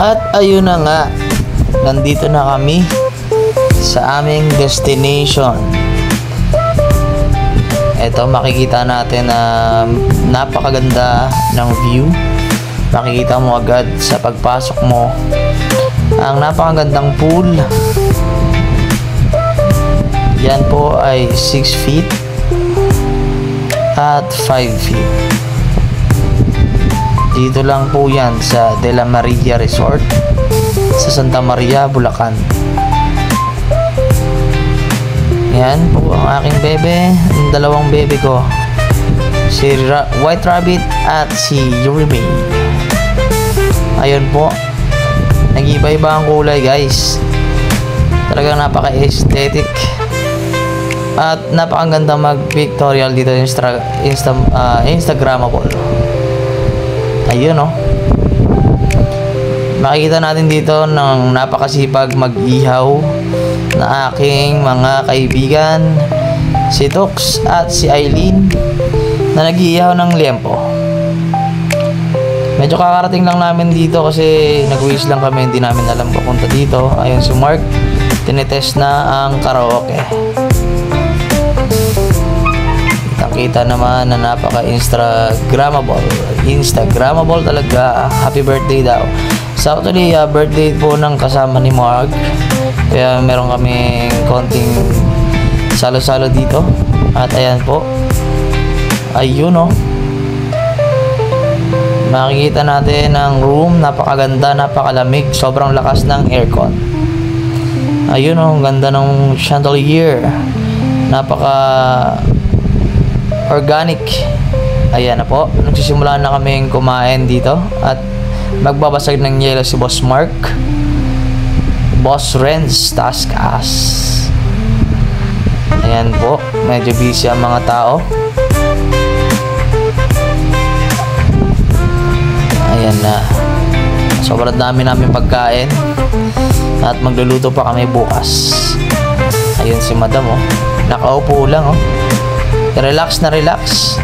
At ayun na nga, nandito na kami sa aming destination. Ito, makikita natin na napakaganda ng view. Makikita mo agad sa pagpasok mo ang napakagandang pool. Yan po ay 6 feet at 5 feet. Dito lang po yan sa De La Maria Resort sa Santa Maria, Bulacan. Yan po ang aking bebe, ang dalawang bebe ko, si White Rabbit at si Yuri. Ayun po, nag-iba-iba ang kulay guys. Talagang napaka-aesthetic at napakaganda mag-pictorial dito Instagramable. Ayun oh. Makikita natin dito ng napakasipag mag-ihaw na aking mga kaibigan, si Tox at si Eileen, na nag-iihaw ng liempo. Medyo kakarating lang namin dito kasi nag-wish lang kami, hindi namin alam papunta dito. Ayun si Mark, tinetest na ang karaoke. Kita naman na Instagramable talaga. Happy birthday daw. So actually, birthday po ng kasama ni Mark, kaya meron kami konting salo-salo dito. At ayan po, ayun oh, makikita natin ang room. Napakaganda, napakalamig, sobrang lakas ng aircon. Ayun oh, ang ganda ng chandelier, napaka organic. Ayan na po, nagsisimula na kaming kumain dito at magbabasag ng yelo si Boss Mark, Boss Renz Taskas. Ayan po, medyo busy ang mga tao. Ayan na, sobrang dami namin pagkain at magluluto pa kami bukas. Ayun si Madam oh, nakaupo lang oh, relax na relax.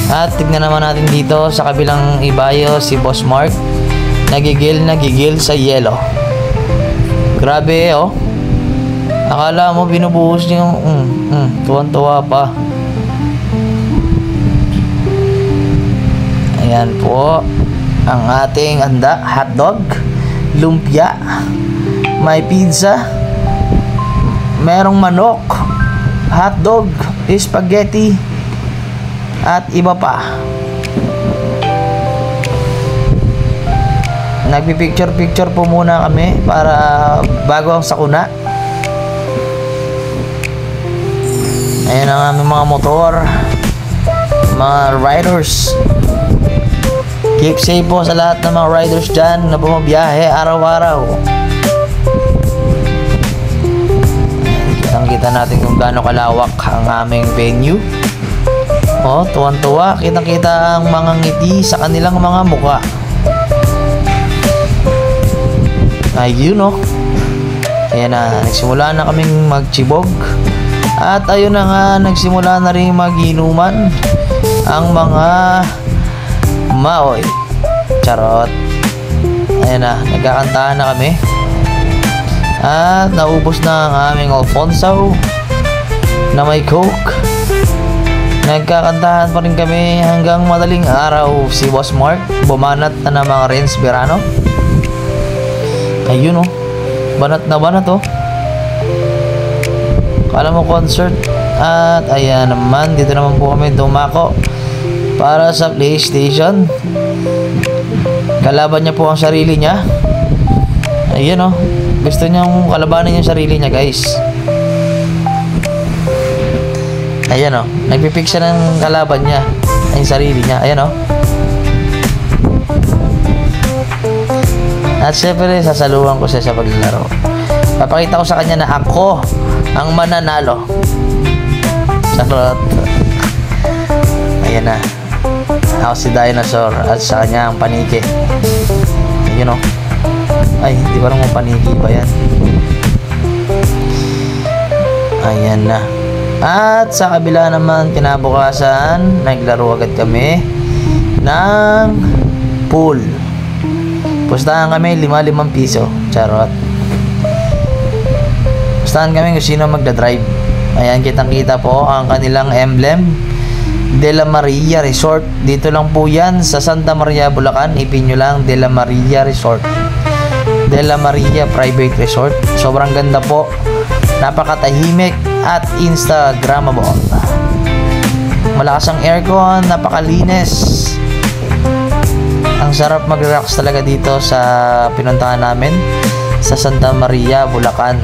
At tignan naman natin dito sa kabilang ibayo si Boss Mark, nagigil sa yelo. Grabe oh, akala mo binubuhos niyo tuwan-tuwa pa. Ayan po ang ating handa, hotdog, lumpia, may pizza, merong manok, hotdog, spaghetti, at iba pa. Nagpipicture po muna kami para bago ang sakuna. Ayan ang aming mga motor, mga riders. Keep safe po sa lahat ng mga riders dyan na bumabiyahe araw-araw. Kita natin kung gaano kalawak ang aming venue. Oh, tuwan-tuwa, kitang-kita ang mga ngiti sa kanilang mga mukha. Ayun oh. Ayan na, nagsimula na kaming magchibog. At ayun na nga, nagsimula na rin mag-inuman ang mga maoy. Charot. Ayan na, nagkakantahan na kami. At naubos na ang aming Alfonso na may Coke. Nagkakantahan pa rin kami hanggang madaling araw. Si Boss Mark bumanat na ng mga Renz Verano. Ayun oh, banat na banat oh, kala mo concert. At ayan naman, dito naman po kami dumako para sa PlayStation. Kalaban niya po ang sarili niya. Ayun oh, gusto niyang kalabanin yung sarili niya guys. Ayan o, nagpipick siya ng kalaban niya, yung sarili niya. Ayan o. At syempre, sasaluhan ko siya sa paglalaro. Papakita ko sa kanya na ako ang mananalo. Charot. Ayan na, ako si Dinosaur at sa kanya ang paniki. Ayan o. Ay, hindi pa naman paniki ba yan? Ayan na. At sa kabila naman, kinabukasan, naglaro agad kami ng pool. Pustahan kami, 5 piso. Charot. Pustahan kami kung sino magdadrive. Ayan, kitang-kita po ang kanilang emblem. De La Maria Resort. Dito lang po yan sa Santa Maria, Bulacan. Ipin nyo lang, De La Maria Resort. De La Maria Private Resort. Sobrang ganda po. Napakatahimik at Instagrammable. Malakas ang aircon, napakalinis. Ang sarap mag-relax talaga dito sa pinuntahan namin sa Santa Maria, Bulacan.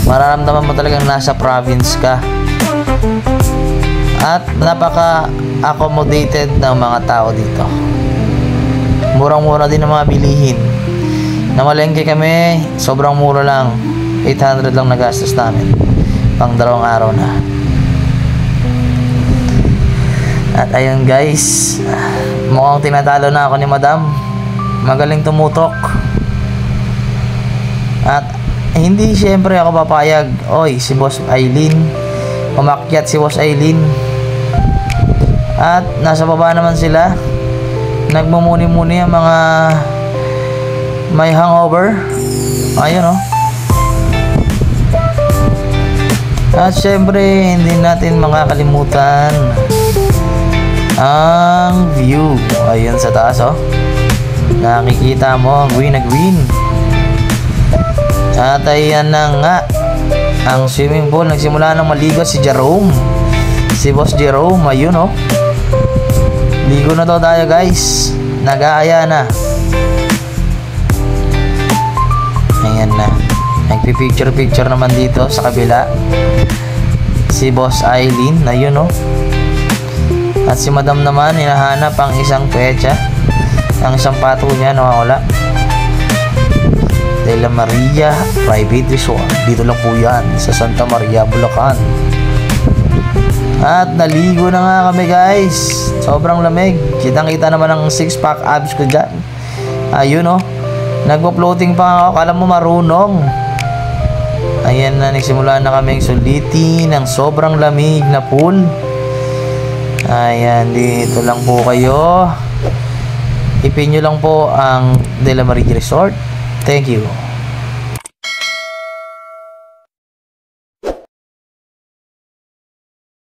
Mararamdaman mo talagang nasa province ka. At napaka-accommodated ng mga tao dito. Murang-mura din ang mga bilihin. Namalengke kami, sobrang mura lang. 800 lang nagastos namin. Pang 2 araw na. At ayun guys, mukhang tinatalo na ako ni Madam. Magaling tumutok. At hindi syempre ako papayag. Oy, si Boss Aileen. Umakyat si Boss Aileen. At nasa baba naman sila. Nagmumuni-muni ang mga may hangover. Ayun oh. At syempre, hindi natin makakalimutan ang view. Ayun sa taas oh. Nakikita mo ang green na green. At ayan na nga ang swimming pool. Nagsimula nang maligo si Jerome. Si Boss Jerome. Ayun oh. Ligo na daw tayo guys. Nag-aaya na. Ayan na. Nagpipicture-picture naman dito sa kabila si Boss Aileen. Ayun oh. At si Madam naman, hinahanap ang isang pecha. Ang isang pato niya, nawawala. De La Maria Private Resort. Dito lang po yan, sa Santa Maria, Bulacan. At naligo na nga kami guys. Sobrang lamig. Kitang-kita naman ang 6-pack abs ko dyan. Ayun oh. Nagpo-floating pa ako. Kala mo marunong. Ayan na, nagsimula na kaming sulitin ng sobrang lamig na pool. Ayan, dito lang po kayo. Ipin nyo lang po ang De La Maria Resort. Thank you.